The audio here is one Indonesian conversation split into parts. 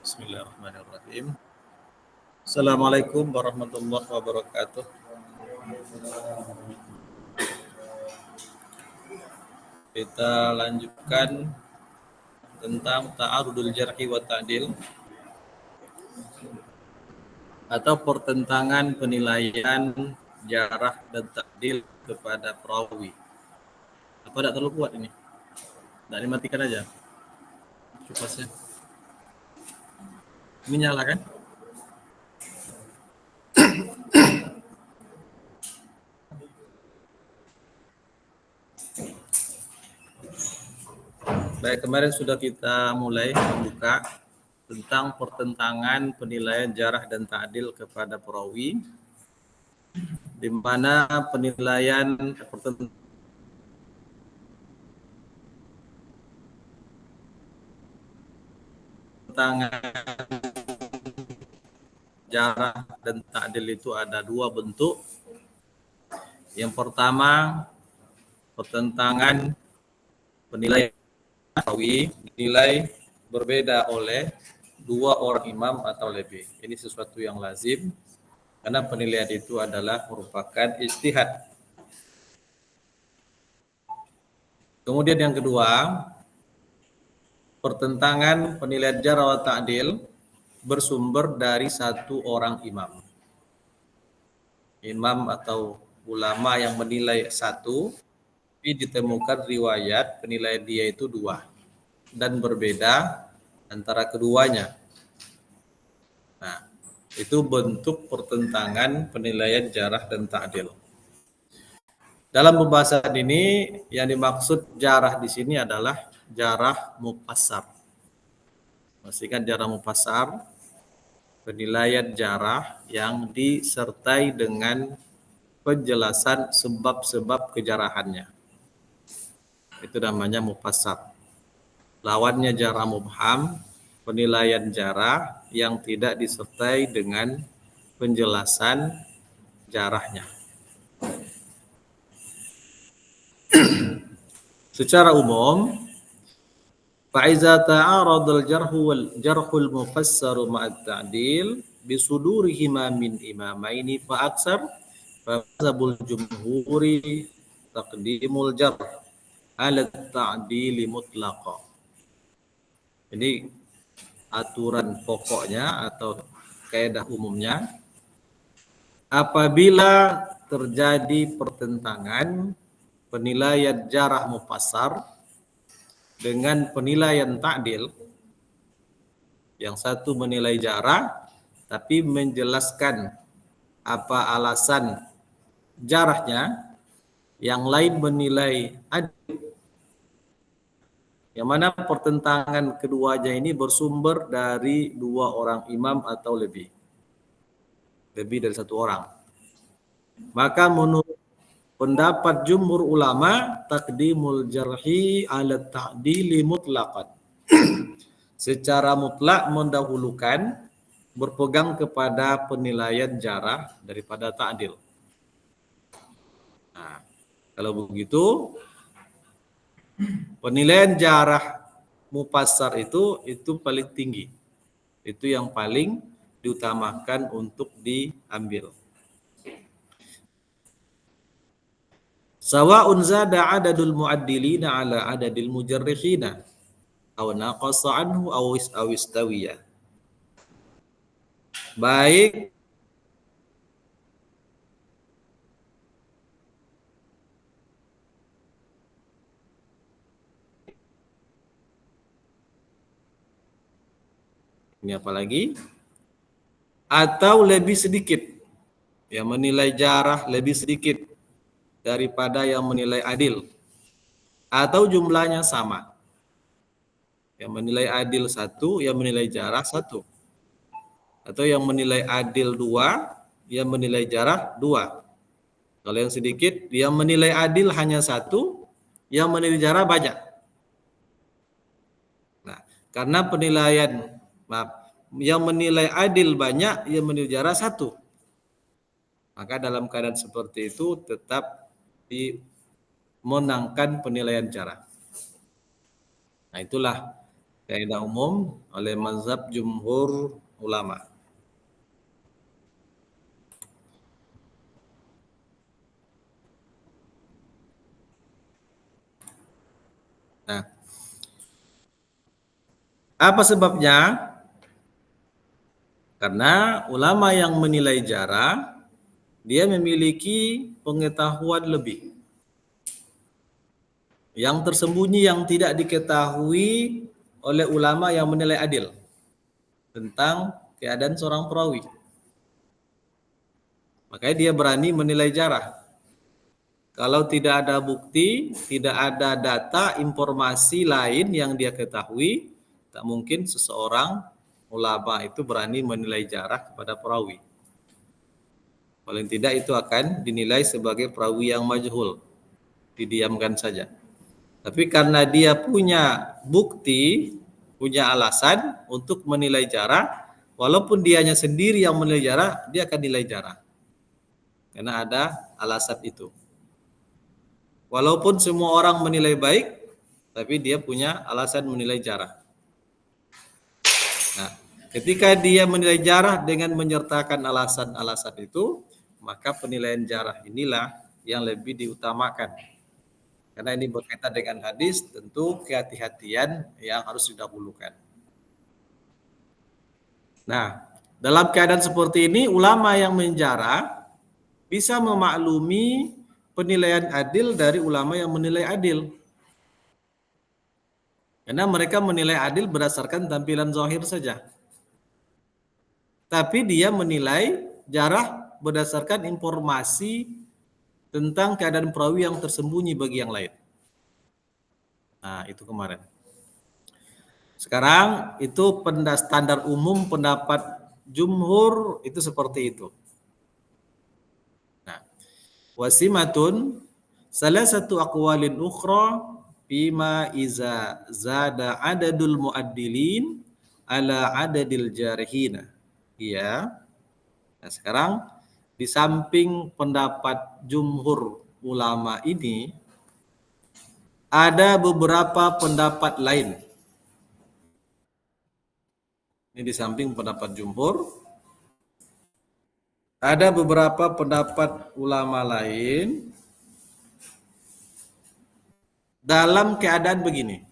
Bismillahirrahmanirrahim. Assalamualaikum warahmatullahi wabarakatuh. Kita lanjutkan tentang ta'arudul jarhi wa ta'dil atau pertentangan penilaian jarah dan ta'dil kepada perawi. Apa tidak terlalu kuat ini? Tidak dimatikan aja kipasnya. Ini nyala kan? Baik, kemarin sudah kita mulai membuka tentang pertentangan penilaian jarah dan ta'dil kepada perawi, di mana penilaian pertentangan jarah dan ta'dil itu ada dua bentuk. Yang pertama, pertentangan penilaian perawi dinilai berbeda oleh dua orang imam atau lebih. Ini sesuatu yang lazim karena penilaian itu adalah merupakan ijtihad. Kemudian yang kedua, pertentangan penilaian jarah wa ta'dil bersumber dari satu orang imam. Imam atau ulama yang menilai satu, tapi ditemukan riwayat penilaian dia itu dua dan berbeda antara keduanya. Nah, itu bentuk pertentangan penilaian jarah dan ta'dil. Dalam pembahasan ini yang dimaksud jarah di sini adalah jarah mufassar. Pastikan jarah mufassar, penilaian jarah yang disertai dengan penjelasan sebab-sebab kejarahannya. Itu namanya mufassar. Lawannya jarah mubham, penilaian jarah yang tidak disertai dengan penjelasan jarahnya. Secara umum, fa'iza ta'aradul jarhul mufassaru ma'at ta'dil bisudurihima min imamaini fa'aksar fa'azabul jumhuri taqdimul jarh ala ta'dili mutlaqa. Ini aturan pokoknya atau kaidah umumnya, apabila terjadi pertentangan penilaian jarah mufassar dengan penilaian ta'dil, yang satu menilai jarah tapi menjelaskan apa alasan jarahnya, yang lain menilai adil, yang mana pertentangan keduanya ini bersumber dari dua orang imam atau lebih dari satu orang. Maka menurut pendapat jumhur ulama, taqdimul jarhi ala ta'dili mutlaqan. Secara mutlak mendahulukan, berpegang kepada penilaian jarah daripada ta'dil. Nah, kalau begitu, penilaian jarah mufassar itu paling tinggi. Itu yang paling diutamakan untuk diambil. Sawa'un zada adadul mu'addilina ala adadil mujarrihina aw naqasa anhu aw istawiya. Baik ini apalagi, atau lebih sedikit, yang menilai jarah lebih sedikit daripada yang menilai adil, atau jumlahnya sama, yang menilai adil satu, yang menilai jarah satu, atau yang menilai adil dua, yang menilai jarah dua. Kalau yang sedikit, yang menilai adil hanya satu, yang menilai jarah banyak. Nah, karena penilaian yang menilai adil banyak, yang menilai jarah satu, maka dalam keadaan seperti itu tetap dimenangkan penilaian jarah. Nah, itulah kaidah umum oleh mazhab jumhur ulama. Nah, apa sebabnya? Karena ulama yang menilai jarah, dia memiliki pengetahuan lebih. Yang tersembunyi yang tidak diketahui oleh ulama yang menilai adil tentang keadaan seorang perawi. Makanya dia berani menilai jarah. Kalau tidak ada bukti, tidak ada data, informasi lain yang dia ketahui, tak mungkin seseorang ulama itu berani menilai jarah kepada perawi. Paling tidak itu akan dinilai sebagai perawi yang majhul, didiamkan saja. Tapi karena dia punya bukti, punya alasan untuk menilai jarah, walaupun dianya sendiri yang menilai jarah, dia akan nilai jarah. Karena ada alasan itu. Walaupun semua orang menilai baik, tapi dia punya alasan menilai jarah. Nah, ketika dia menilai jarah dengan menyertakan alasan-alasan itu, maka penilaian jarah inilah yang lebih diutamakan. Karena ini berkaitan dengan hadis, tentu kehati-hatian yang harus didahulukan. Nah, dalam keadaan seperti ini, ulama yang menjarah bisa memaklumi penilaian adil dari ulama yang menilai adil. Karena mereka menilai adil berdasarkan tampilan zahir saja. Tapi dia menilai jarah berdasarkan informasi tentang keadaan perawi yang tersembunyi bagi yang lain. Nah, itu kemarin. Sekarang itu standar umum pendapat jumhur itu seperti itu. Nah, wasimatun salah satu aqwalin ukhra bima iza zada adadul muaddilin ala adadil jarihina. Iya. Nah, sekarang di samping pendapat jumhur ulama ini ada beberapa pendapat lain. Ini di samping pendapat jumhur ada beberapa pendapat ulama lain dalam keadaan begini.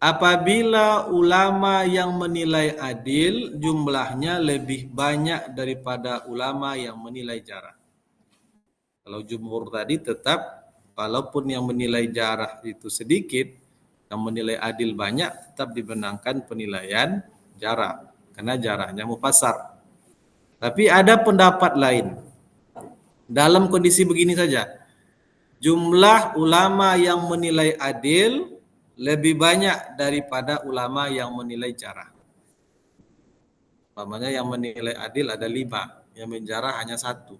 Apabila ulama yang menilai adil jumlahnya lebih banyak daripada ulama yang menilai jarah. Kalau jumhur tadi tetap walaupun yang menilai jarah itu sedikit, yang menilai adil banyak, tetap dibenangkan penilaian jarah karena jarahnya mufassar. Tapi ada pendapat lain. Dalam kondisi begini saja, jumlah ulama yang menilai adil lebih banyak daripada ulama yang menilai jarah. Umpamanya yang menilai adil ada 5, yang menjarah hanya 1.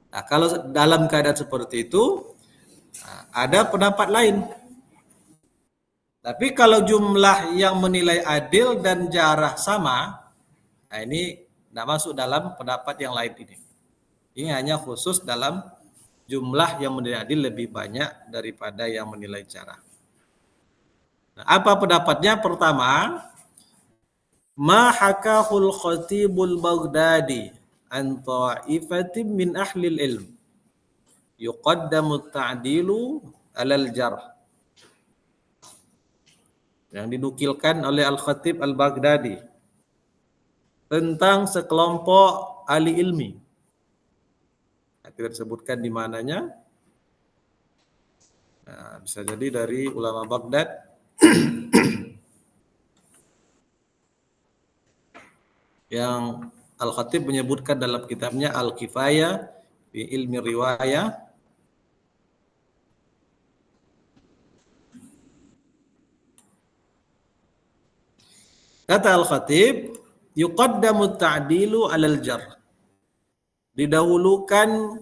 Nah, kalau dalam keadaan seperti itu, ada pendapat lain. Tapi kalau jumlah yang menilai adil dan jarah sama, nah ini tidak masuk dalam pendapat yang lain ini. Ini hanya khusus dalam jumlah yang menilai adil lebih banyak daripada yang menilai jarah. Nah, apa pendapatnya? Pertama, ma hakahul khatibul Baghdadi an ta'ifatin min ahlil ilm yuqaddamu ta'dilu alal jarh. Yang dinukilkan oleh Al-Khatib Al-Baghdadi tentang sekelompok ahli ilmi. Tidak disebutkan di mananya. Nah, bisa jadi dari ulama Baghdad yang Al-Khatib menyebutkan dalam kitabnya Al-Kifayah fi Ilmi Riwayah. Kata Al-Khatib, yuqaddamu ta'dilu alal jarh. Didahulukan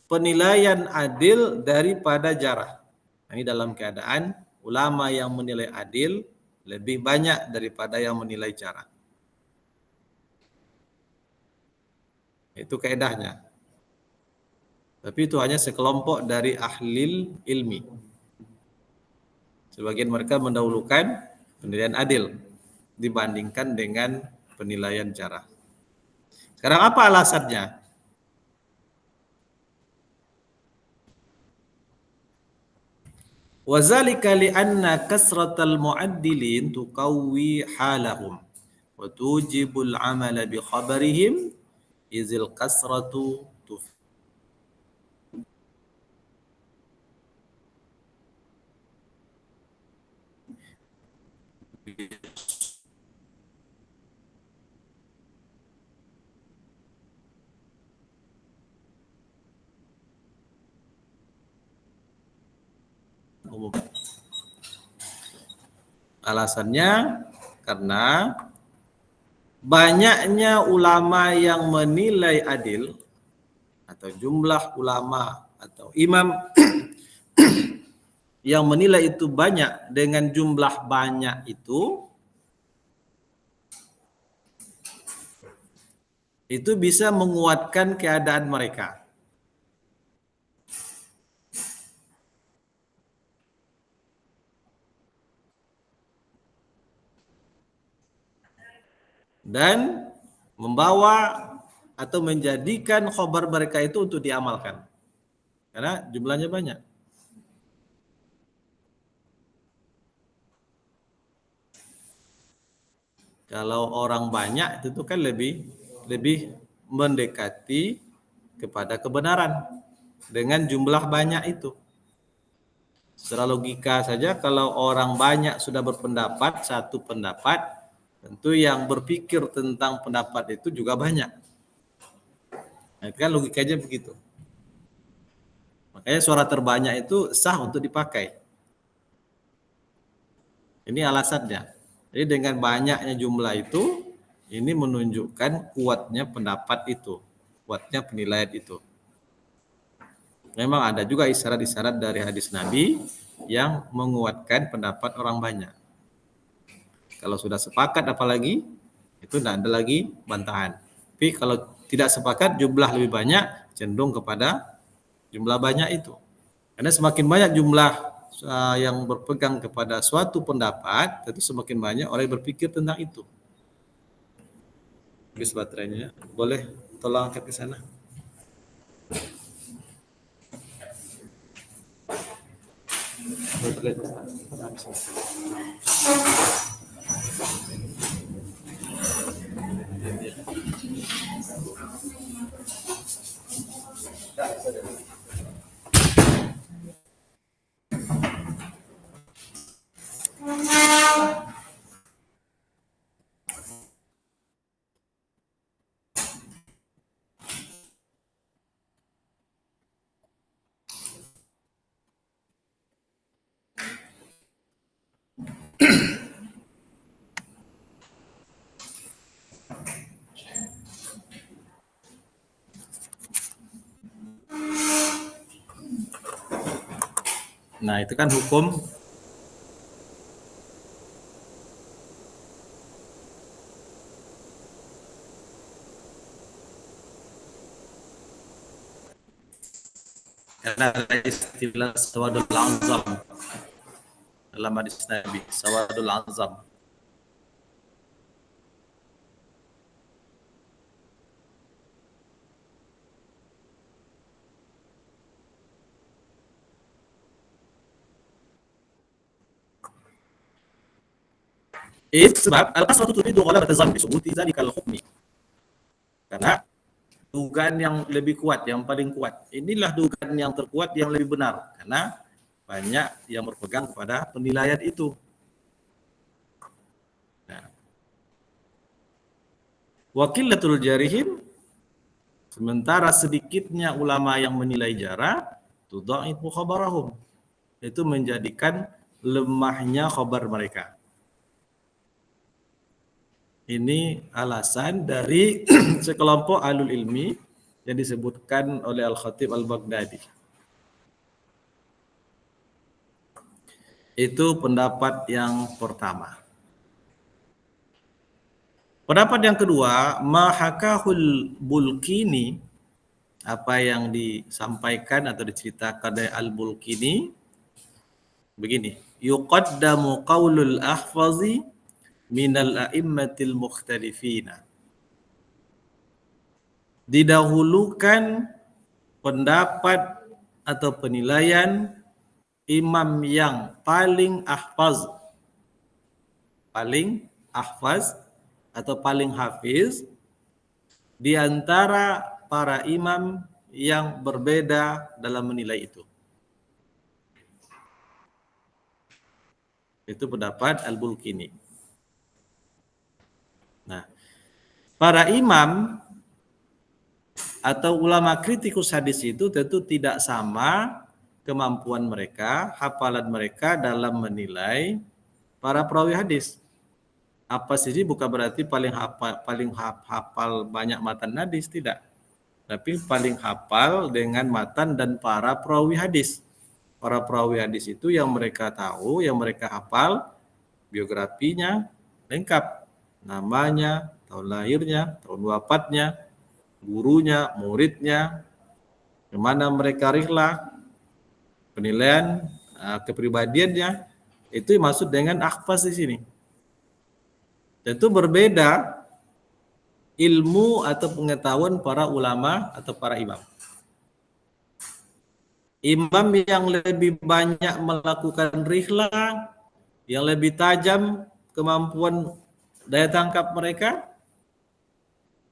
penilaian adil daripada jarah. Ini dalam keadaan ulama yang menilai adil lebih banyak daripada yang menilai jarah. Itu kaedahnya. Tapi itu hanya sekelompok dari ahli ilmi. Sebagian mereka mendahulukan penilaian adil dibandingkan dengan penilaian jarah. Sekarang apa alasannya? Wazalika li'anna kasratal mu'addilin tuqawwi halahum wa tujibul amala bi khabarihim izil kasratu umum. Alasannya karena banyaknya ulama yang menilai adil atau jumlah ulama atau imam yang menilai itu banyak, dengan jumlah banyak itu bisa menguatkan keadaan mereka. Dan membawa atau menjadikan khabar mereka itu untuk diamalkan. Karena jumlahnya banyak. Kalau orang banyak itu kan lebih mendekati kepada kebenaran dengan jumlah banyak itu. Secara logika saja, kalau orang banyak sudah berpendapat satu pendapat, tentu yang berpikir tentang pendapat itu juga banyak. Nah, itu kan logikanya begitu. Makanya suara terbanyak itu sah untuk dipakai. Ini alasannya. Jadi dengan banyaknya jumlah itu, ini menunjukkan kuatnya pendapat itu, kuatnya penilaian itu. Memang ada juga isyarat-isyarat dari hadis Nabi yang menguatkan pendapat orang banyak. Kalau sudah sepakat apalagi, itu tidak ada lagi bantahan. Tapi kalau tidak sepakat, jumlah lebih banyak, cenderung kepada jumlah banyak itu. Karena semakin banyak jumlah yang berpegang kepada suatu pendapat, tentu semakin banyak orang yang berpikir tentang itu. Habis baterainya, boleh tolong angkat ke sana. Nah, itu kan hukum karena ada istilah sawadul azam dalam hadis Nabi, sawadul azam. Sebab al-kasratu turidu ghalabat az-zann bi subuti dzalikal hukmi. Karena dugaan yang lebih kuat, yang paling kuat, inilah dugaan yang terkuat, yang lebih benar, karena banyak yang berpegang kepada penilaian itu. Nah, wakilatul jarihin, sementara sedikitnya ulama yang menilai jarah, tudha'ifu khabarahum, itu menjadikan lemahnya khabar mereka. Ini alasan dari sekelompok ahlul ilmi yang disebutkan oleh Al-Khatib Al-Baghdadi. Itu pendapat yang pertama. Pendapat yang kedua, mahakahul Bulkini, apa yang disampaikan atau diceritakan dari Al-Bulkini begini. yuqaddamu qaulul ahfazi minal a'immatil mukhtalifina. Didahulukan pendapat atau penilaian imam yang paling ahfaz atau paling hafiz di antara para imam yang berbeda dalam menilai itu. Itu pendapat Al-Bulkini. Nah, para imam atau ulama kritikus hadis itu tentu tidak sama kemampuan mereka, hafalan mereka dalam menilai para perawi hadis. Apa sih bukan berarti paling hafal banyak matan hadis, tidak. Tapi paling hafal dengan matan dan para perawi hadis. Para perawi hadis itu yang mereka tahu, yang mereka hafal biografinya lengkap, namanya, tahun lahirnya, tahun wafatnya, gurunya, muridnya, kemana mereka rihlah, penilaian kepribadiannya, itu maksud dengan ahfaz di sini. Tentu berbeda ilmu atau pengetahuan para ulama atau para imam. Imam yang lebih banyak melakukan rihlah, yang lebih tajam kemampuan daya tangkap mereka,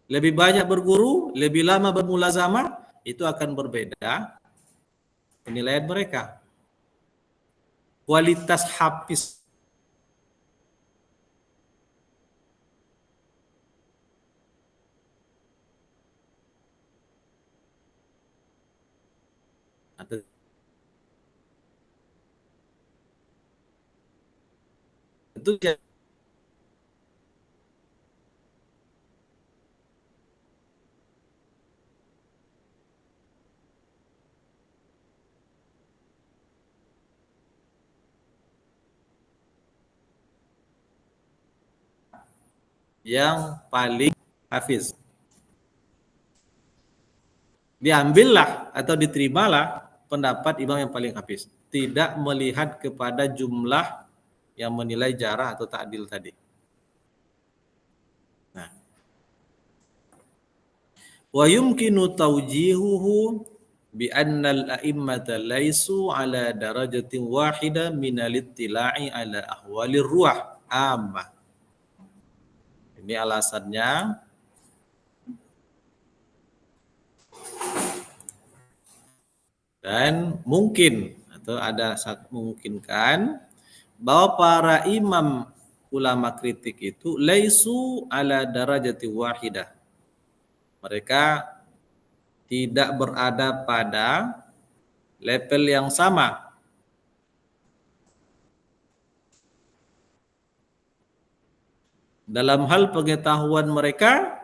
lebih banyak berguru, lebih lama bermulazamah, itu akan berbeda penilaian mereka. Kualitas hafiz itu yang paling hafiz. Diambillah atau diterimalah pendapat imam yang paling hafiz. Tidak melihat kepada jumlah yang menilai jarah atau ta'dil tadi. Nah. Wa yumkinu tawjihuhu bi anna al-a'immata laisu ala darajatin wahida min al-ittila'i ala ahwalir ruah amma. Ini alasannya dan mungkin atau ada sangat memungkinkan bahwa para imam ulama kritik itu laisu ala darajati wahidah. Mereka tidak berada pada level yang sama dalam hal pengetahuan mereka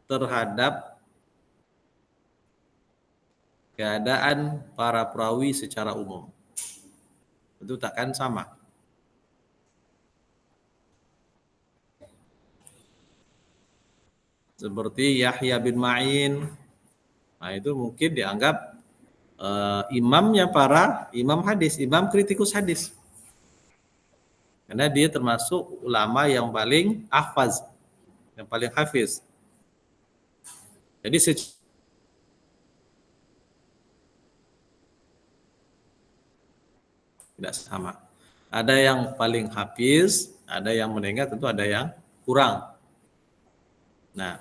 terhadap keadaan para perawi secara umum. Itu takkan sama. Seperti Yahya bin Ma'in, nah itu mungkin dianggap imamnya para imam hadis, imam kritikus hadis. Karena dia termasuk ulama yang paling ahfaz, yang paling hafiz. Jadi tidak sama. Ada yang paling hafiz, ada yang mendengar, tentu ada yang kurang. Nah,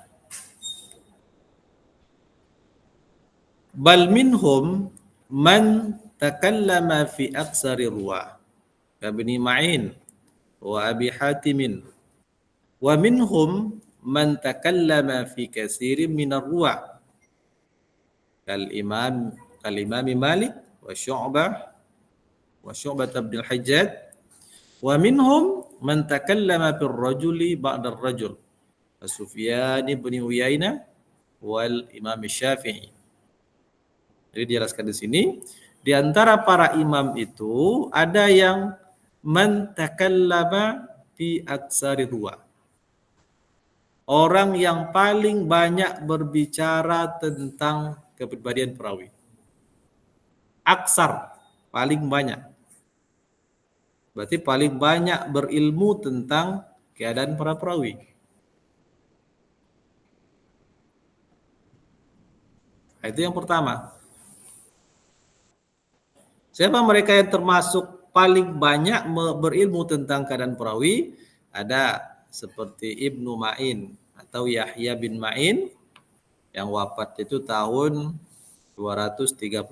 bal minhum man takallama fi aksari ruwa kabni Ma'in wa Abi Hatimin wa minhum man takallama fi katsirin minar ruwa kal imam Malik wa Syu'bah bin al-Hajjaj wa minhum man takallama fil rajuli ba'da ar-rajul Sufyan bin Uyainah wal Imam Syafi'i. Jadi dijelaskan di sini, di antara para imam itu ada yang man takallama fi aksari ruwa. Orang yang paling banyak berbicara tentang kepribadian perawi. Aksar, paling banyak. Berarti paling banyak berilmu tentang keadaan para perawi. Nah, itu yang pertama. Siapa mereka yang termasuk paling banyak berilmu tentang keadaan perawi? Ada seperti Ibnu Ma'in atau Yahya bin Ma'in yang wafat itu tahun 232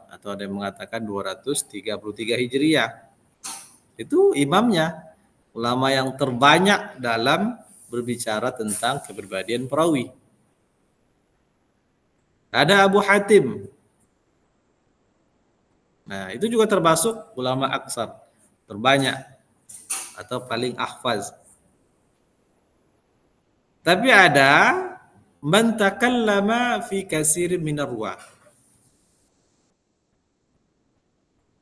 atau ada yang mengatakan 233 Hijriah. Itu imamnya, ulama yang terbanyak dalam berbicara tentang kepribadian perawi. Ada Abu Hatim. Nah, itu juga termasuk ulama aksar, terbanyak atau paling ahfaz. Tapi ada man takallama fi katsirin minar ruwah.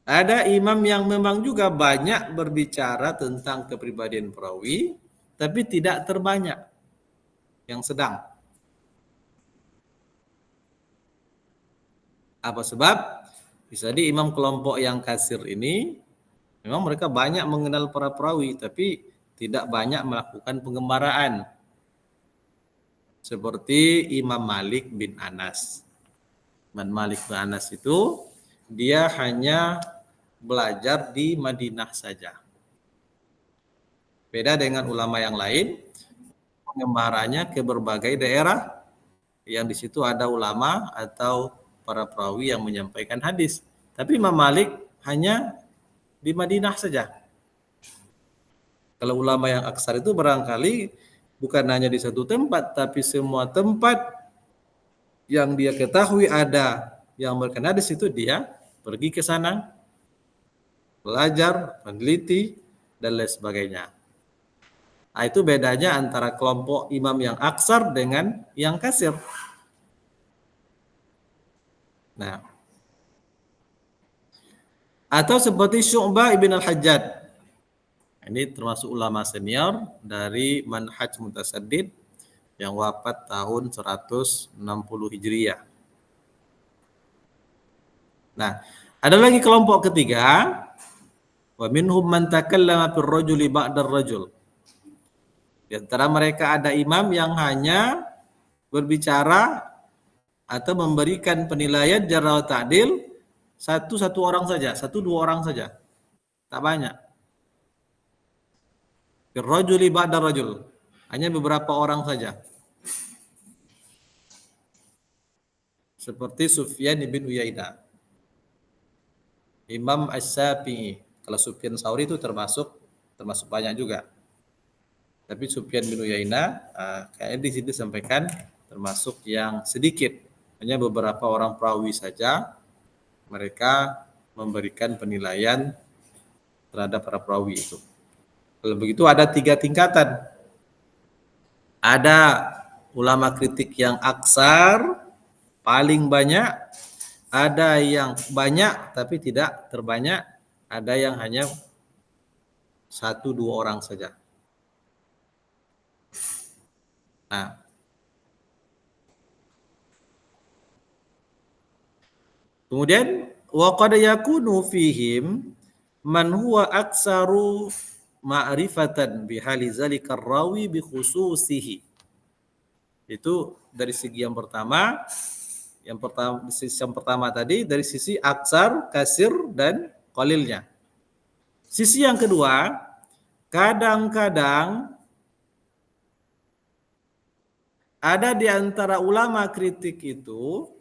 Ada imam yang memang juga banyak berbicara tentang kepribadian perawi, tapi tidak terbanyak, yang sedang. Apa sebab? Bisa di imam kelompok yang kasir ini, memang mereka banyak mengenal para perawi, tapi tidak banyak melakukan penggembaraan. Seperti Imam Malik bin Anas. Imam Malik bin Anas itu, dia hanya belajar di Madinah saja. Beda dengan ulama yang lain, pengembaranya ke berbagai daerah yang di situ ada ulama atau para perawi yang menyampaikan hadis. Tapi Imam Malik hanya di Madinah saja. Kalau ulama yang aksar itu barangkali bukan hanya di satu tempat, tapi semua tempat yang dia ketahui ada yang berkenaan hadis itu dia pergi ke sana, belajar, meneliti, dan lain sebagainya. Nah, itu bedanya antara kelompok imam yang aksar dengan yang kasir. Nah, atau seperti Syu'bah ibn al-Hajjaj. Ini termasuk ulama senior dari manhaj mutasaddid yang wafat tahun 160 Hijriah. Nah, ada lagi kelompok ketiga, wa minhum man takallama fir rajuli ba'da rajul. Di antara mereka ada imam yang hanya berbicara atau memberikan penilaian jarh wa ta'dil satu orang saja, satu dua orang saja. Tak banyak. Fir rajuli ba'da rajul. Hanya beberapa orang saja. Seperti Sufyan bin Uyainah. Imam Asy-Syafi'i. Kalau Sufyan Tsauri itu termasuk banyak juga. Tapi Sufyan bin Uyainah kayaknya di sini disampaikan termasuk yang sedikit. Hanya beberapa orang perawi saja mereka memberikan penilaian terhadap para perawi itu. Kalau begitu ada 3 tingkatan. Ada ulama kritik yang aksar, paling banyak, ada yang banyak tapi tidak terbanyak, ada yang hanya 1-2 orang saja. Nah, kemudian wa qad yakunu fihim man huwa aksaru ma'rifatan bihali zalikar rawi bi khususihi. Itu dari segi yang pertama. Sisi yang pertama tadi dari sisi aksar, kasir, dan qalilnya. Sisi yang kedua, kadang-kadang ada di antara ulama kritik itu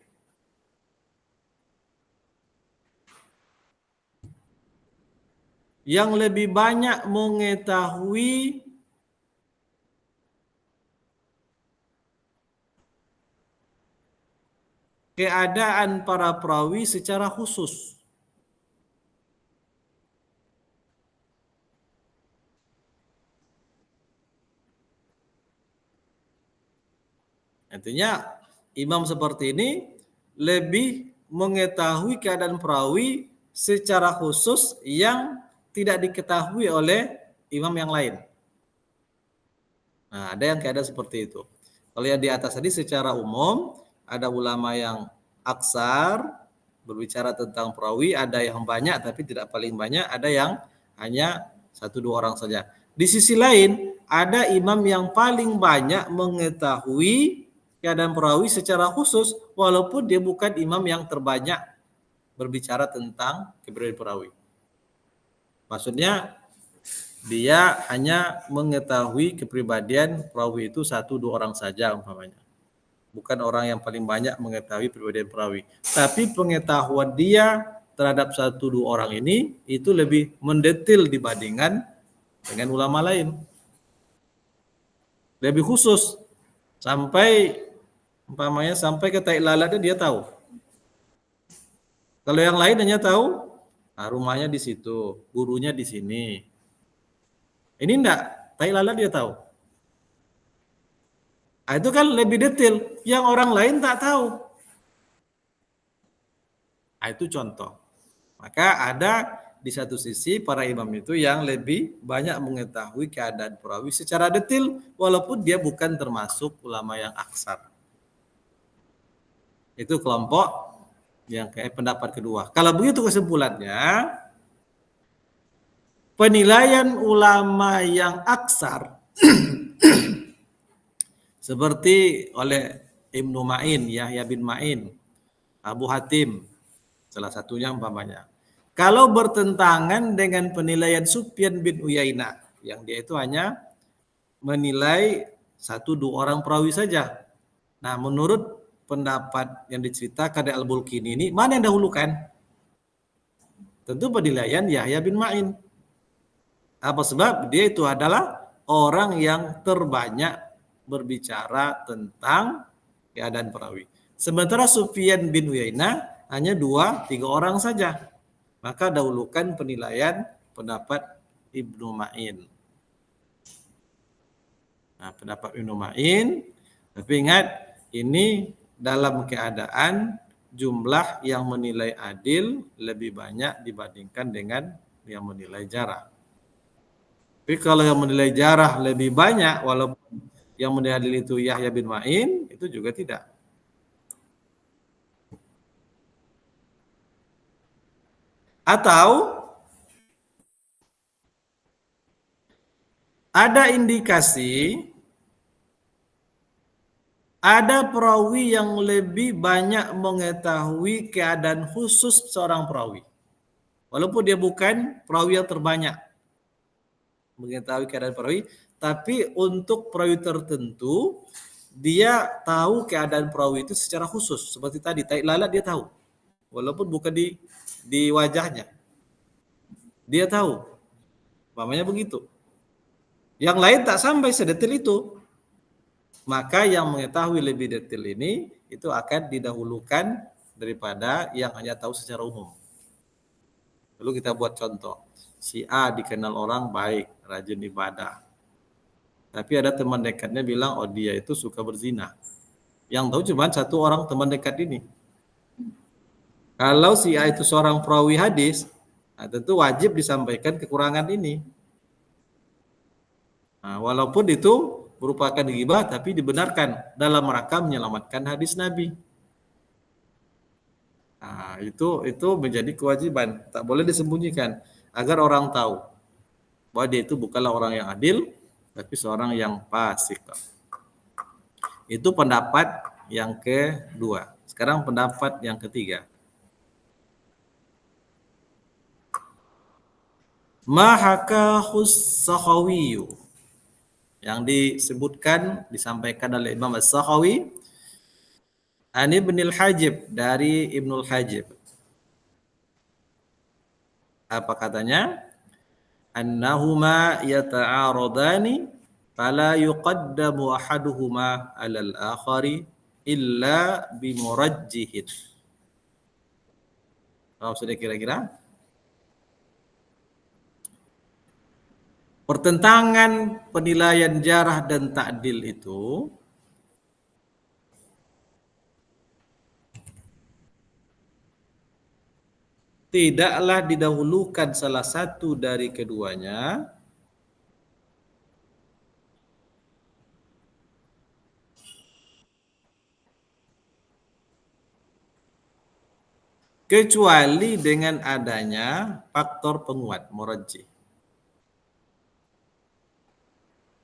yang lebih banyak mengetahui keadaan para perawi secara khusus. Artinya imam seperti ini lebih mengetahui keadaan perawi secara khusus yang tidak diketahui oleh imam yang lain. Nah, ada yang keadaan seperti itu. Kalau yang di atas tadi secara umum ada ulama yang aksar berbicara tentang perawi, ada yang banyak tapi tidak paling banyak, ada yang hanya 1-2 orang saja. Di sisi lain, ada imam yang paling banyak mengetahui keadaan perawi secara khusus, walaupun dia bukan imam yang terbanyak berbicara tentang keberadaan perawi. Maksudnya dia hanya mengetahui kepribadian perawi itu 1-2 orang saja umpamanya. Bukan orang yang paling banyak mengetahui kepribadian perawi. Tapi pengetahuan dia terhadap 1-2 orang ini itu lebih mendetil dibandingkan dengan ulama lain. Lebih khusus. Sampai umpamanya sampai ke tai lalatnya dia tahu. Kalau yang lain hanya tahu rumahnya di situ, gurunya di sini. Ini enggak, tai lalat dia tahu. Itu kan lebih detail, yang orang lain tak tahu. Itu contoh. Maka ada di satu sisi para imam itu yang lebih banyak mengetahui keadaan perawi secara detail, walaupun dia bukan termasuk ulama yang aksar. Itu kelompok yang pendapat kedua. Kalau begitu kesimpulannya, penilaian ulama yang aksar seperti oleh Ibnu Ma'in, Yahya bin Ma'in, Abu Hatim, salah satunya umpamanya. Kalau bertentangan dengan penilaian Sufyan bin Uyainah, yang dia itu hanya menilai 1-2 orang perawi saja. Nah, menurut pendapat yang diceritakan dari Al-Bulkini ini, mana yang dahulukan? Tentu penilaian Yahya bin Ma'in. Apa sebab? Dia itu adalah orang yang terbanyak berbicara tentang keadaan perawi. Sementara Sufyan bin Uyainah hanya 2-3 orang saja. Maka dahulukan penilaian pendapat Ibnu Ma'in. Nah, pendapat Ibnu Ma'in, tapi ingat ini dalam keadaan jumlah yang menilai adil lebih banyak dibandingkan dengan yang menilai jarah. Tapi kalau yang menilai jarah lebih banyak, walaupun yang menilai adil itu Yahya bin Ma'in, itu juga tidak. Atau ada indikasi ada perawi yang lebih banyak mengetahui keadaan khusus seorang perawi. Walaupun dia bukan perawi yang terbanyak mengetahui keadaan perawi, tapi untuk perawi tertentu dia tahu keadaan perawi itu secara khusus. Seperti tadi, tai lalat dia tahu. Walaupun bukan di wajahnya. Dia tahu. Namanya begitu. Yang lain tak sampai sedetil itu. Maka yang mengetahui lebih detail ini itu akan didahulukan daripada yang hanya tahu secara umum. Lalu kita buat contoh. Si A dikenal orang baik, rajin ibadah. Tapi ada teman dekatnya bilang, oh dia itu suka berzina. Yang tahu cuma 1 orang teman dekat ini. Kalau si A itu seorang perawi hadis, tentu wajib disampaikan kekurangan ini. Nah, walaupun itu merupakan ghibah tapi dibenarkan dalam rangka menyelamatkan hadis Nabi. Nah, itu menjadi kewajiban, tak boleh disembunyikan agar orang tahu bahwa dia itu bukanlah orang yang adil tapi seorang yang fasik. Itu pendapat yang kedua. Sekarang pendapat yang ketiga. Ma hakahus Sakhawi, yang disebutkan disampaikan oleh Imam As-Sakhawi Ani Ibnul Hajib, dari Ibnul Hajib. Apa katanya? Annahuma yata'aradani fala yuqaddamu ahaduhuma 'alal akhari illa bimurajjihin. Paham sudah kira-kira? Pertentangan penilaian jarah dan ta'dil itu tidaklah didahulukan salah satu dari keduanya kecuali dengan adanya faktor penguat murajjih.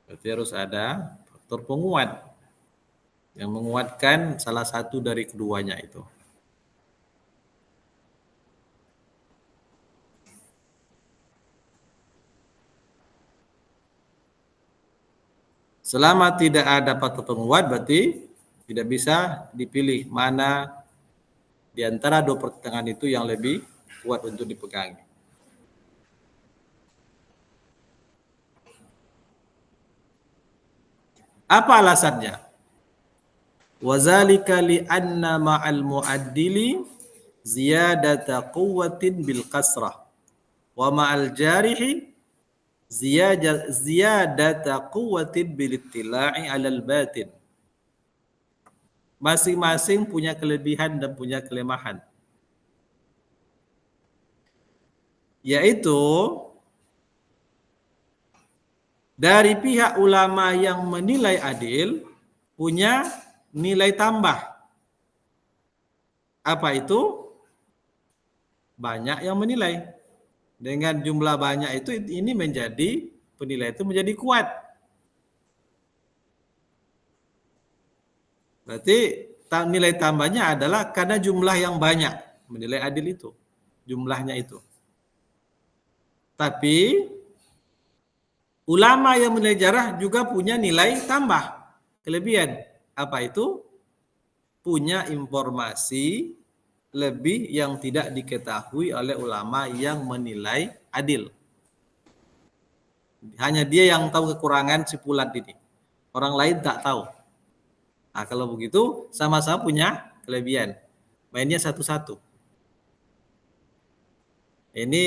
Berarti harus ada faktor penguat yang menguatkan salah satu dari keduanya itu. Selama tidak ada faktor penguat berarti tidak bisa dipilih mana di antara dua pertengahan itu yang lebih kuat untuk dipegangi. Apa alasannya? Wazalika li'anna ma'al mu'addili ziyadata quwwatin bil kasrah wa ma'al jarihi ziyadata quwwatin bil ittila'i 'alal batin. Masing-masing punya kelebihan dan punya kelemahan. Yaitu dari pihak ulama yang menilai adil punya nilai tambah. Apa itu? Banyak yang menilai. Dengan jumlah banyak itu ini menjadi penilaian itu menjadi kuat. Berarti nilai tambahnya adalah karena jumlah yang banyak menilai adil itu. Jumlahnya itu. Tapi ulama yang menilai jarah juga punya nilai tambah. Kelebihan. Apa itu? Punya informasi lebih yang tidak diketahui oleh ulama yang menilai adil. Hanya dia yang tahu kekurangan si Fulan ini. Orang lain tak tahu. Nah, kalau begitu sama-sama punya kelebihan. Mainnya satu-satu. Ini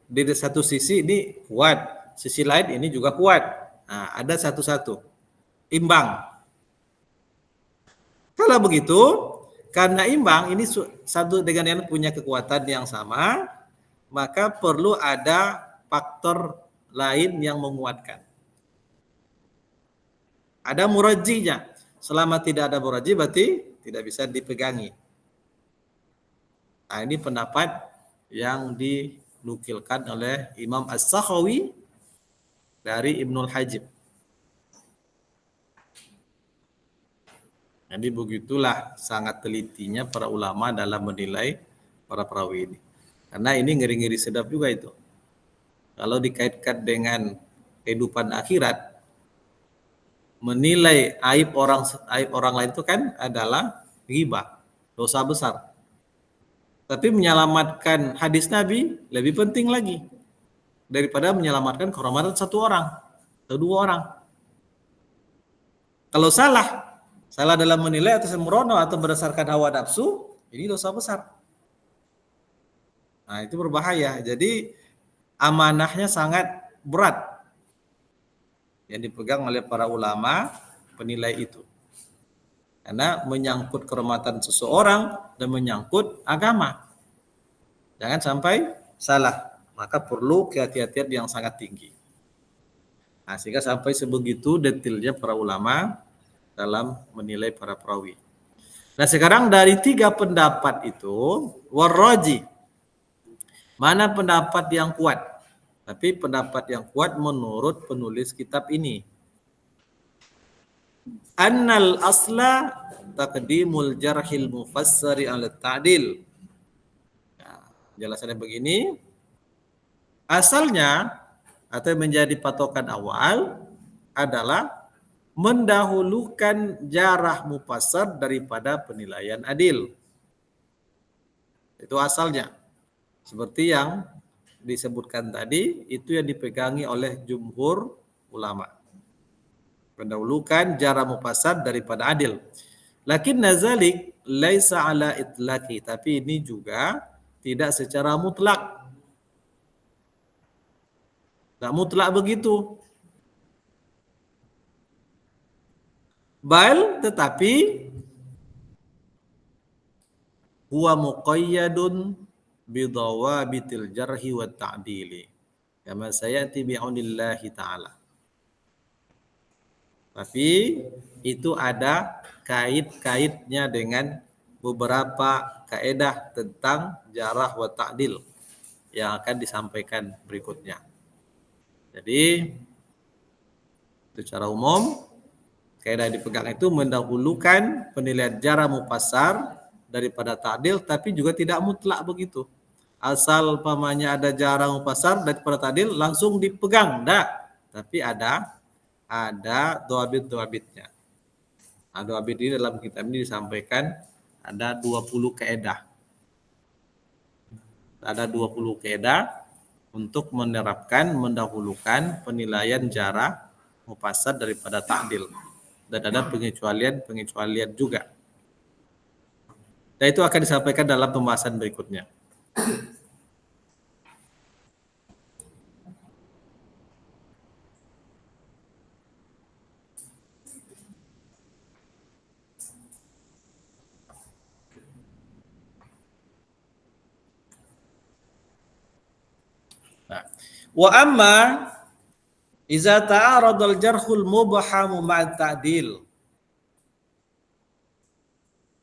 di satu sisi ini kuat, sisi lain ini juga kuat. Nah, ada satu-satu. Imbang. Kalau begitu, karena imbang ini satu dengan yang punya kekuatan yang sama, maka perlu ada faktor lain yang menguatkan. Ada murajinya. Selama tidak ada muraji berarti tidak bisa dipegangi. Nah, ini pendapat yang dinukilkan oleh Imam As-Sakhawi dari Ibnul Hajib. Jadi begitulah sangat telitinya para ulama dalam menilai para perawi ini. Karena ini ngeri-ngeri sedap juga itu. Kalau dikaitkan dengan kehidupan akhirat, menilai aib orang lain itu kan adalah ghibah, dosa besar. Tapi menyelamatkan hadis Nabi lebih penting lagi daripada menyelamatkan kehormatan satu orang atau dua orang. Kalau salah dalam menilai atau sembrono atau berdasarkan hawa nafsu, ini dosa besar. Nah, itu berbahaya. Jadi amanahnya sangat berat yang dipegang oleh para ulama penilai itu. Karena menyangkut kehormatan seseorang dan menyangkut agama. Jangan sampai salah. Maka perlu kehati-hatian yang sangat tinggi. Nah, sehingga sampai sebegitu detailnya para ulama dalam menilai para perawi. Nah, sekarang dari 3 pendapat itu, warraji. Mana pendapat yang kuat? Tapi pendapat yang kuat menurut penulis kitab ini. Annal asla taqdimul jarhil mufassari ala ta'dil. Nah, jelasannya begini. Asalnya atau menjadi patokan awal adalah mendahulukan jarah mufassar daripada penilaian adil. Itu asalnya. Seperti yang disebutkan tadi, itu yang dipegangi oleh jumhur ulama. Mendahulukan jarah mufassar daripada adil. Lakin nazalik laisa ala itlaqi, tapi ini juga tidak secara mutlak. Tak mutlak begitu. Bal tetapi huwa muqayyadun bidawabitil jarhi wa ta'dili kama sayati bi'aunillahi ta'ala. Tapi itu ada kait-kaitnya dengan beberapa kaedah tentang jarah wa ta'dil yang akan disampaikan berikutnya. Jadi Secara umum, kaidah dipegang itu mendahulukan penilaian jarah mufassar daripada ta'dil, tapi juga tidak mutlak begitu. Asal pamannya ada jarah mufassar daripada ta'dil langsung dipegang, enggak. Tapi ada doabit-doabitnya. Nah, doabit ini dalam kitab ini disampaikan ada 20 kaidah. Ada 20 kaidah untuk menerapkan, mendahulukan penilaian jarah mufassar daripada ta'dil. Dan ada pengecualian juga. Dan itu akan disampaikan dalam pembahasan berikutnya. Nah, wa amma iza ta'aradal jarhul mubhamu ma'at ta'dil.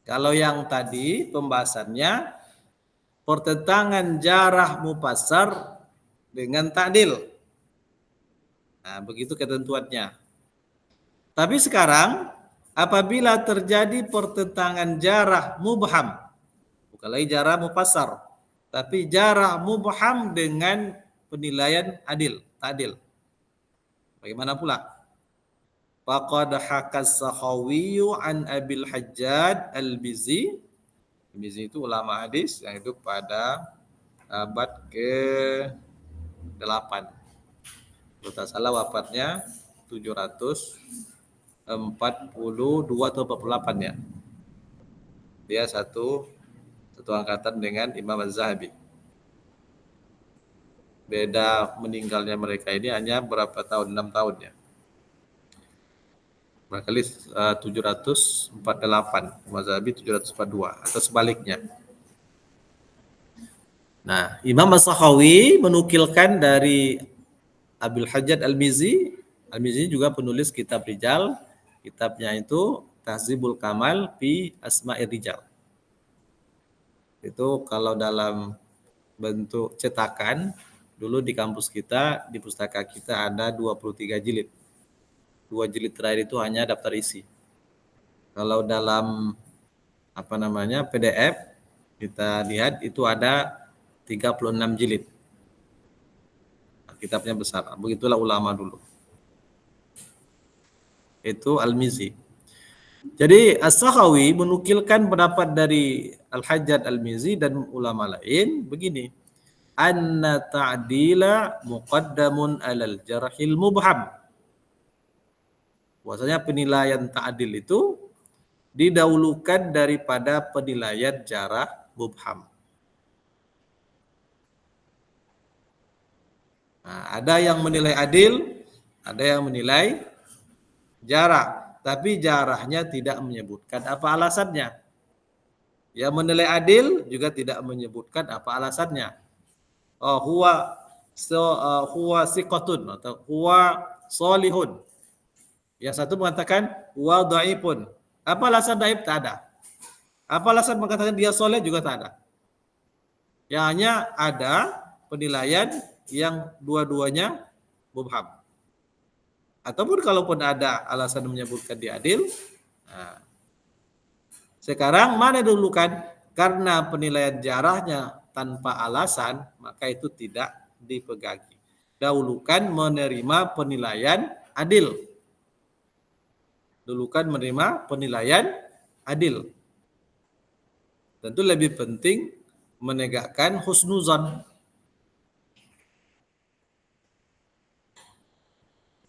Kalau yang tadi pembahasannya pertentangan jarah mufassar dengan ta'dil. Nah, begitu ketentuannya. Tapi sekarang apabila terjadi pertentangan jarah mubham, bukan lagi jarah mufassar, tapi jarah mubham dengan penilaian ta'dil. Bagaimana pula? Faqad hakas Sakhawi an Abil Hajjaj Al-Mizzi. Al-Mizzi itu ulama hadis yang hidup pada abad ke-8. Kalau tak salah wafatnya 742 atau 48 ya. Dia satu angkatan dengan Imam Az-Zahabi. Beda meninggalnya mereka ini hanya berapa tahun? 6 tahun ya. Barangkali 748, Mazhabi 742 atau sebaliknya. Nah, Imam As-Sakhawi menukilkan dari Abil Hajjaj Al-Mizzi. Al-Mizzi juga penulis kitab Rijal. Kitabnya itu Tahzibul Kamal fi Asma'ir Rijal. Itu kalau dalam bentuk cetakan, dulu di kampus kita, di pustaka kita ada 23 jilid. 2 jilid terakhir itu hanya daftar isi. Kalau dalam PDF kita lihat itu ada 36 jilid. Kitabnya besar. Begitulah ulama dulu. Itu Al-Mizzi. Jadi As-Sakhawi menukilkan pendapat dari Al-Hajjaj Al-Mizzi dan ulama lain begini. Anna ta'dila muqaddamun alal jarhil mubham. Bahwasanya penilaian ta'dil itu didahulukan daripada penilaian jarah mubham. Nah, ada yang menilai adil, ada yang menilai jarah, tapi jarahnya tidak menyebutkan apa alasannya. Yang menilai adil juga tidak menyebutkan apa alasannya. Huwa siqatun atau huwa solihun. Yang satu mengatakan huwa dhaifun. Apa alasan dhaif? Tak ada. Apa alasan mengatakan dia soleh? Juga tak ada. Yang hanya ada penilaian yang dua-duanya mubham. Ataupun kalaupun ada alasan menyebutkan dia adil, nah, sekarang mana dahulukan? Karena penilaian jarahnya tanpa alasan, maka itu tidak dipegangi. Dahulukan menerima penilaian adil. Dahulukan menerima penilaian adil. Tentu lebih penting menegakkan husnuzan.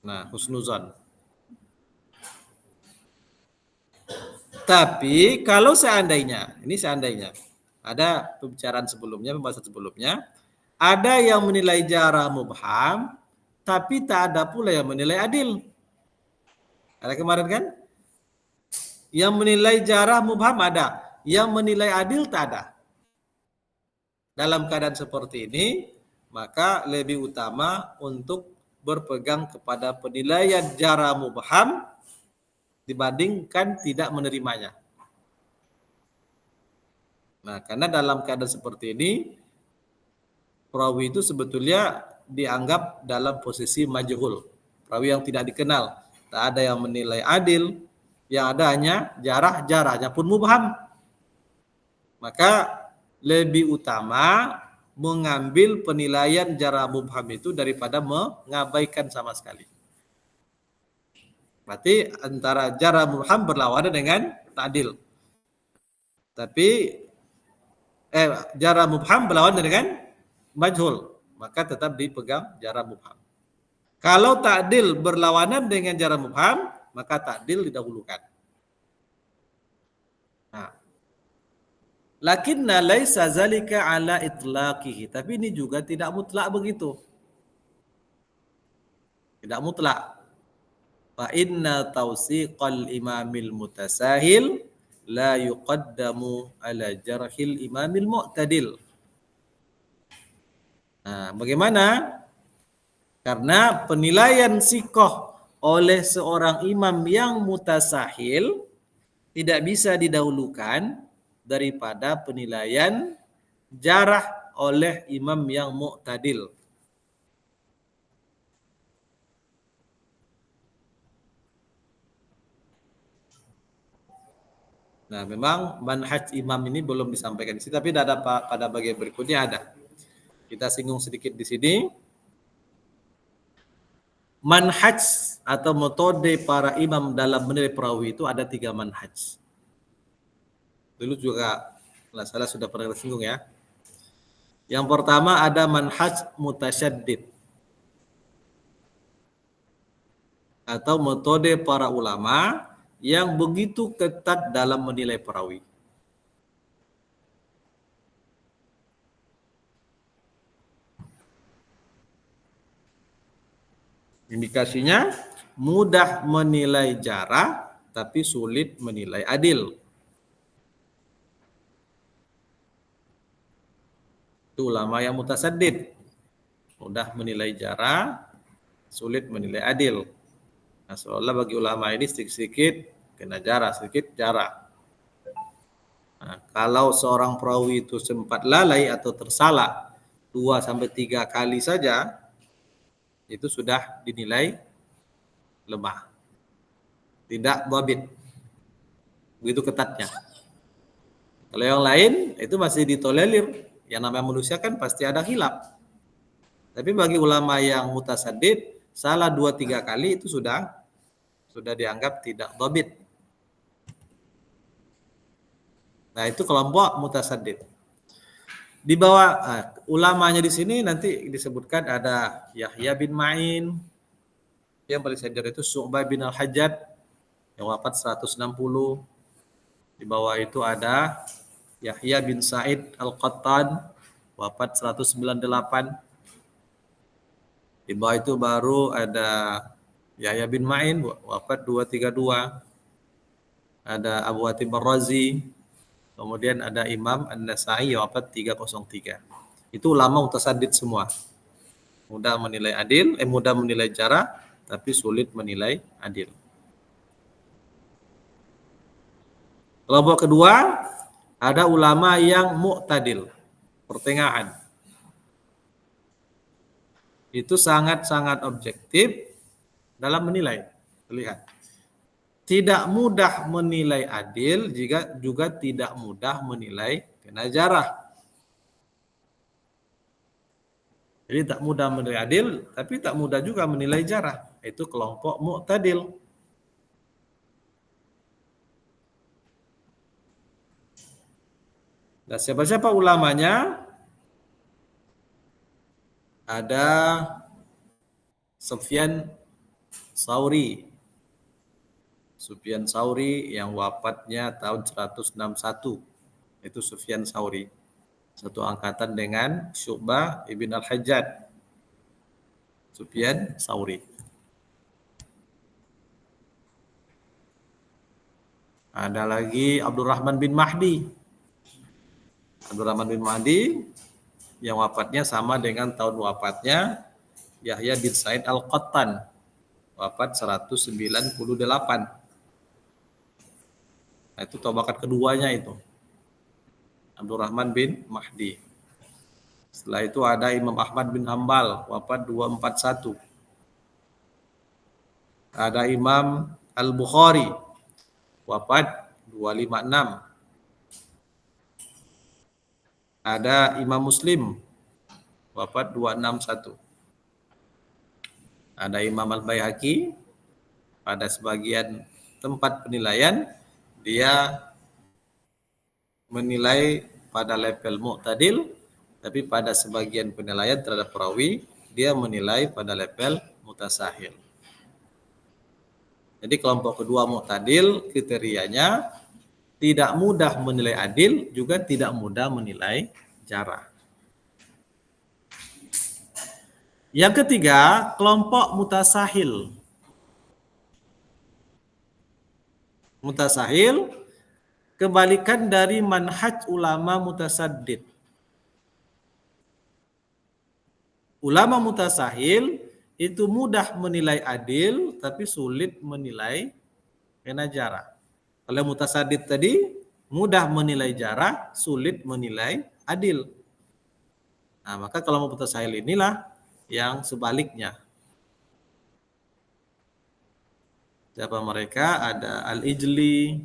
Nah, husnuzan. Tapi kalau seandainya ada pembahasan sebelumnya, ada yang menilai jarah mubham, tapi tak ada pula yang menilai adil. Ada kemarin kan? Yang menilai jarah mubham ada, yang menilai adil tak ada. Dalam keadaan seperti ini, maka lebih utama untuk berpegang kepada penilaian jarah mubham dibandingkan tidak menerimanya. Nah, karena dalam keadaan seperti ini, perawi itu sebetulnya dianggap dalam posisi majhul, perawi yang tidak dikenal. tak ada yang menilai adil, yang ada hanya jarahnya pun mubham. Maka lebih utama mengambil penilaian jarah mubham itu daripada mengabaikan sama sekali. Berarti antara jarah mubham berlawanan dengan ta'dil. Tapi jarah mubham berlawanan dengan majhul, maka tetap dipegang jarah mubham. Kalau ta'dil berlawanan dengan jarah mubham, maka ta'dil didahulukan. Nah, lakinna laisa zalika ala itlaqihi, tapi ini juga tidak mutlak begitu. Tidak mutlak. Fa inna tawsiqal imamil mutasahil la yuqaddamu ala jarhil imamil mu'tadil. Nah, bagaimana? Karena penilaian sikoh oleh seorang imam yang mutasahil tidak bisa didahulukan daripada penilaian jarah oleh imam yang mu'tadil. Nah, memang manhaj imam ini belum disampaikan di sini, tapi ada pada bagian berikutnya ada. Kita singgung sedikit di sini. Manhaj atau metode para imam dalam menilai perawi itu ada 3 manhaj. Dulu juga salah sudah pernah singgung ya. Yang pertama ada manhaj mutasyaddid atau metode para ulama yang begitu ketat dalam menilai perawi. Indikasinya mudah menilai jarah tapi sulit menilai adil. Itu ulama yang mutasaddid. Mudah menilai jarah, sulit menilai adil. Nah, seolah bagi ulama ini sedikit-sedikit kena jarah, sedikit jarah. Nah, kalau seorang perawi itu sempat lalai atau tersalah 2-3 kali saja, itu sudah dinilai lemah. Tidak dhabit. Begitu ketatnya. Kalau yang lain itu masih ditolerir. Yang namanya manusia kan pasti ada khilaf. Tapi bagi ulama yang mutasaddid, salah 2-3 kali itu sudah dianggap tidak dhabit. Nah, itu kelompok mutasaddid. Di bawah ulamanya di sini nanti disebutkan ada Yahya bin Ma'in, yang paling senior itu Syu'bah bin Al-Hajjaj yang wafat 160. Di bawah itu ada Yahya bin Sa'id Al-Qattan wafat 198. Di bawah itu baru ada Yahya bin Ma'in wafat 232. Ada Abu Hatim Ar-Razi. Kemudian ada Imam An-Nasa'i wafat 303. Itu ulama mutasaddid semua. Mudah menilai adil, mudah menilai jarah, tapi sulit menilai adil. Kelompok kedua, ada ulama yang mu'tadil, pertengahan. Itu sangat-sangat objektif dalam menilai. Lihat. Tidak mudah menilai adil, juga tidak mudah menilai kena jarah. Jadi tak mudah menilai adil, tapi tak mudah juga menilai jarah. Itu kelompok mu'tadil. Nah, siapa-siapa ulamanya? Ada Sufyan Tsauri. Sufyan Tsauri yang wafatnya tahun 161. Itu Sufyan Tsauri. Satu angkatan dengan Syu'bah ibn Al-Hajjaj. Sufyan Tsauri. Ada lagi Abdurrahman bin Mahdi. Abdurrahman bin Mahdi yang wafatnya sama dengan tahun wafatnya Yahya bin Sa'id Al-Qattan. Wafat 198. Nah, itu tabaqat keduanya itu. Abdurrahman bin Mahdi. Setelah itu ada Imam Ahmad bin Hambal, wafat 241. Ada Imam Al-Bukhari, wafat 256. Ada Imam Muslim, wafat 261. Ada Imam Al-Baihaqi, pada sebagian tempat penilaian dia menilai pada level mu'tadil, tapi pada sebagian penilaian terhadap perawi dia menilai pada level mutasahil. Jadi kelompok kedua mu'tadil kriterianya tidak mudah menilai adil, juga tidak mudah menilai jarah. Yang ketiga, kelompok mutasahil. Mutasahil kebalikan dari manhaj ulama mutasaddid. Ulama mutasahil itu mudah menilai adil tapi sulit menilai kena jarah. Kalau mutasaddid tadi mudah menilai jarah, sulit menilai adil. Nah, maka kalau mutasahil inilah yang sebaliknya. Siapa mereka? Ada Al-Ijli,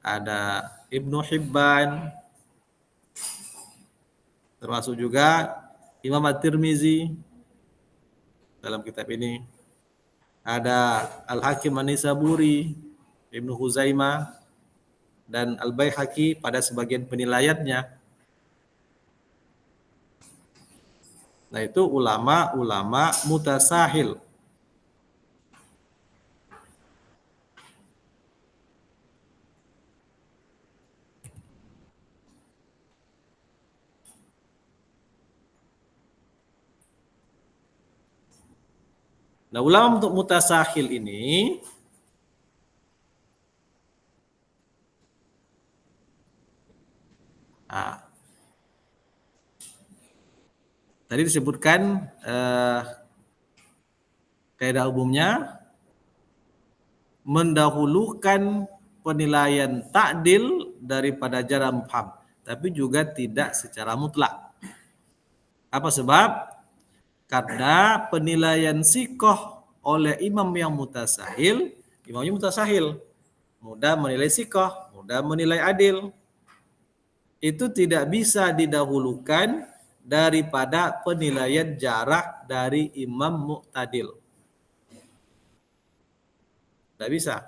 ada Ibnu Hibban, termasuk juga Imam At-Tirmizi dalam kitab ini. Ada Al-Hakim An-Nisaburi, Ibnu Huzaimah, dan Al-Baihaqi pada sebagian penilaiannya. Nah, itu ulama-ulama mutasahil. Nah, ulama untuk mutasahil ini tadi disebutkan kaidah umumnya mendahulukan penilaian ta'dil daripada jarah mubham, tapi juga tidak secara mutlak. Apa sebab? Karena penilaian sikoh oleh imam yang mutasahil, imamnya mutasahil, mudah menilai sikoh, mudah menilai adil, itu tidak bisa didahulukan daripada penilaian jarah dari imam mu'tadil. Tidak bisa.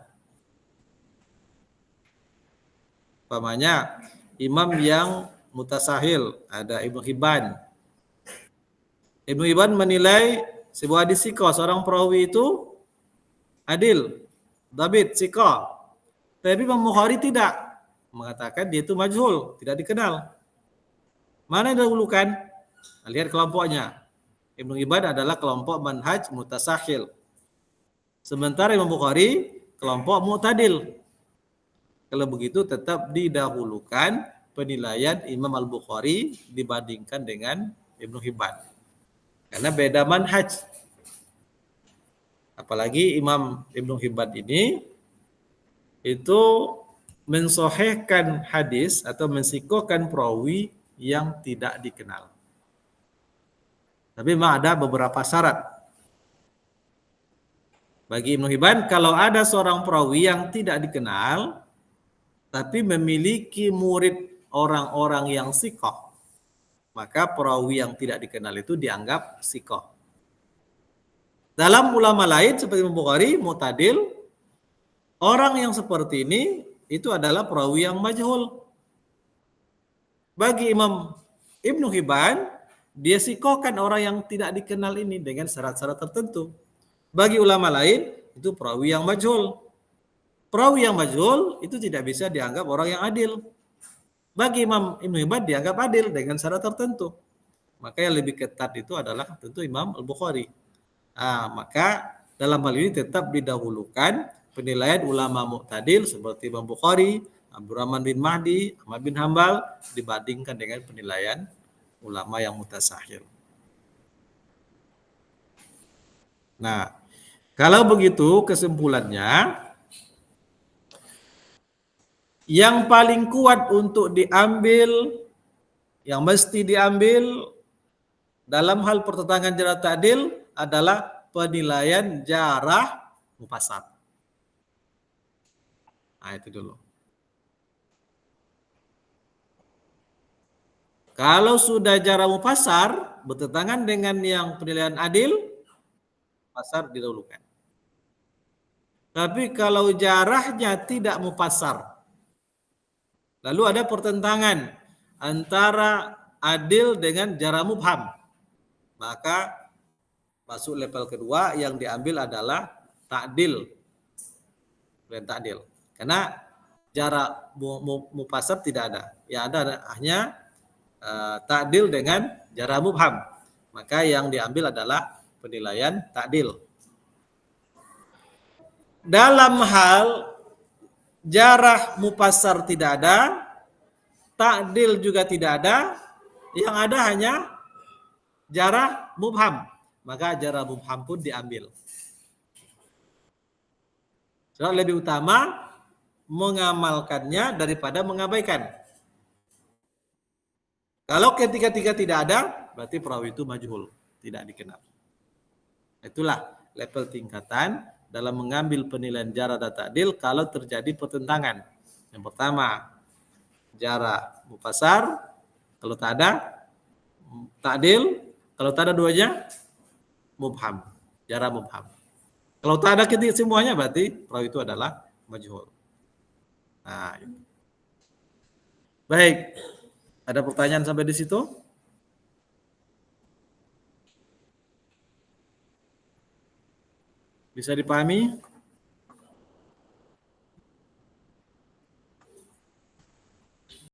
Umpamanya imam yang mutasahil, ada Ibnu Hibban. Ibnu Hibban menilai sebuah hadis sikoh, seorang perawi itu adil, dhabit, sikoh. Tapi Imam Bukhari tidak, mengatakan dia itu majhul, tidak dikenal. Mana yang didahulukan? Lihat kelompoknya. Ibnu Hibban adalah kelompok manhaj mutasahil. Sementara Imam Bukhari kelompok mu'tadil. Kalau begitu tetap didahulukan penilaian Imam Al-Bukhari dibandingkan dengan Ibnu Hibban. Karena beda manhaj. Apalagi Imam Ibnu Hibban ini itu mensohehkan hadis atau mensikohkan perawi yang tidak dikenal. Tapi memang ada beberapa syarat. Bagi Ibnu Hibban, kalau ada seorang perawi yang tidak dikenal, tapi memiliki murid orang-orang yang sikoh, maka perawi yang tidak dikenal itu dianggap sikoh. Dalam ulama lain seperti Imam Bukhari, mu'tadil, orang yang seperti ini itu adalah perawi yang majhul. Bagi Imam Ibnu Hibban, dia sikohkan orang yang tidak dikenal ini dengan syarat-syarat tertentu. Bagi ulama lain, itu perawi yang majhul. Perawi yang majhul itu tidak bisa dianggap orang yang adil. Bagi Imam Ibnu Hibban dianggap adil dengan syarat tertentu. Maka yang lebih ketat itu adalah tentu Imam Al-Bukhari. Maka dalam hal ini tetap didahulukan penilaian ulama mu'tadil seperti Imam Bukhari, Abdurrahman bin Mahdi, Ahmad bin Hambal dibandingkan dengan penilaian ulama yang mutasahil. Nah, kalau begitu kesimpulannya, yang paling kuat untuk diambil, yang mesti diambil dalam hal pertentangan jarah ta'dil adalah penilaian jarah mufasar. Nah, itu dulu. Kalau sudah jarah mufasar bertentangan dengan yang penilaian adil, pasar didahulukan. Tapi kalau jarahnya tidak mufasar, lalu ada pertentangan antara adil dengan jarah mubham, maka masuk level kedua yang diambil adalah ta'dil. Ta'dil. Karena jarah mufasar tidak ada. Yang ada hanya ta'dil dengan jarah mubham. Maka yang diambil adalah penilaian ta'dil. Dalam hal jarah mufassar tidak ada, ta'dil juga tidak ada, yang ada hanya jarah mubham. Maka jarah mubham pun diambil. So, lebih utama mengamalkannya daripada mengabaikan. Kalau ketika tidak ada, berarti perawi itu majhul, tidak dikenal. Itulah level tingkatan dalam mengambil penilaian jarah dan ta'dil kalau terjadi pertentangan. Yang pertama, jarah mufasar, kalau tak ada ta'dil, kalau tak ada duanya mubham, jarah mubham. Kalau tak ada ketiga semuanya berarti perawi itu adalah majhul. Nah, baik. Ada pertanyaan sampai di situ? Bisa dipahami?